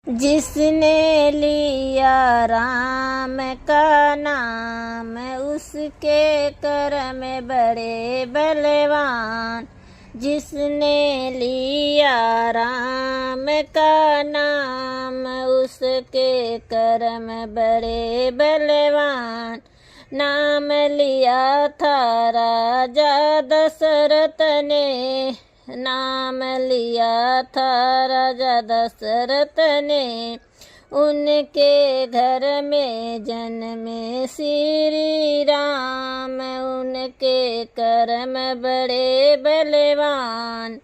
जिसने लिया राम का नाम, उसके कर्म बड़े बलवान। जिसने लिया राम का नाम, उसके कर्म बड़े बलवान। नाम लिया था राजा दशरथ ने, नाम लिया था राजा दशरथ ने। उनके घर में जन्मे श्री राम, उनके कर्म बड़े बलवान।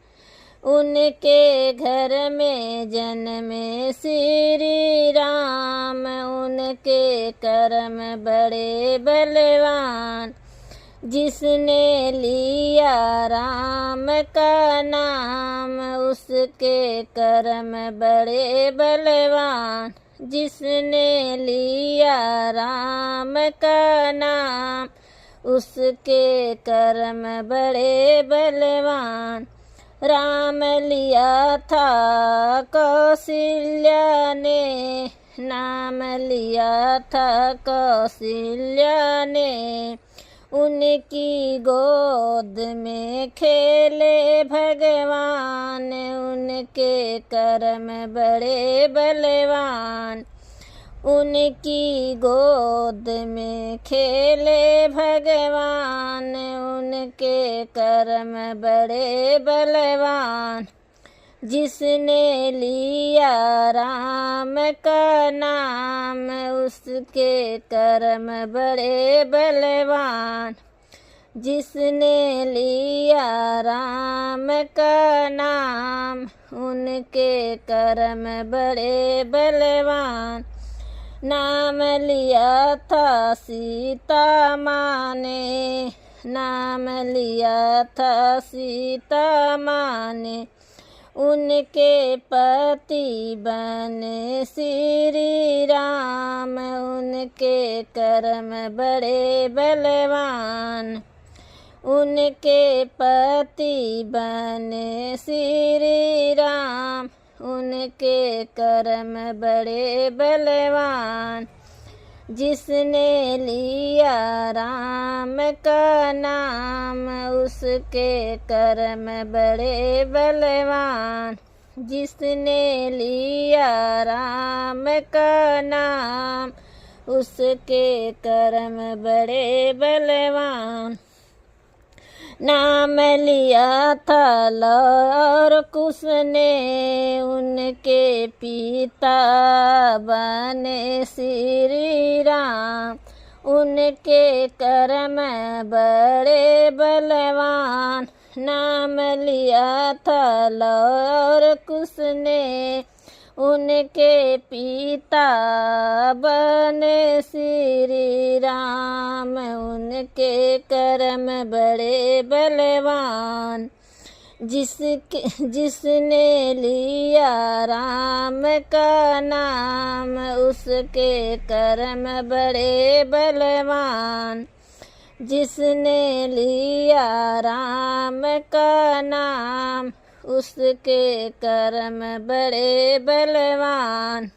उनके घर में जन्मे श्री राम, उनके कर्म बड़े बलवान। जिसने लिया राम का नाम, उसके कर्म बड़े बलवान। जिसने लिया राम का नाम, उसके कर्म बड़े बलवान। राम लिया था कौशल्या ने, नाम लिया था कौशल्या ने। उनकी गोद में खेले भगवान, उनके कर्म बड़े बलवान। उनकी गोद में खेले भगवान, उनके कर्म बड़े बलवान। जिसने लिया राम का नाम, उसके कर्म बड़े बलवान। जिसने लिया राम का नाम, उनके कर्म बड़े बलवान। नाम लिया था सीता माँ ने, नाम लिया था सीता माँ ने। उनके पति बने श्री राम, उनके कर्म बड़े बलवान। उनके पति बने श्री राम, उनके कर्म बड़े बलवान। जिसने लिया राम का नाम, उसके कर्म बड़े बलवान। जिसने लिया राम का नाम, उसके कर्म बड़े बलवान। नाम लिया था लौर कुश ने, उनके पिता बने श्री राम। उनके कर्म बड़े बलवान। नाम लिया था लौर कुश ने, उनके पिता बने श्री राम। उनके कर्म बड़े बलवान। जिसने लिया राम का नाम, उसके कर्म बड़े बलवान। जिसने लिया राम का नाम, उसके कर्म बड़े बलवान।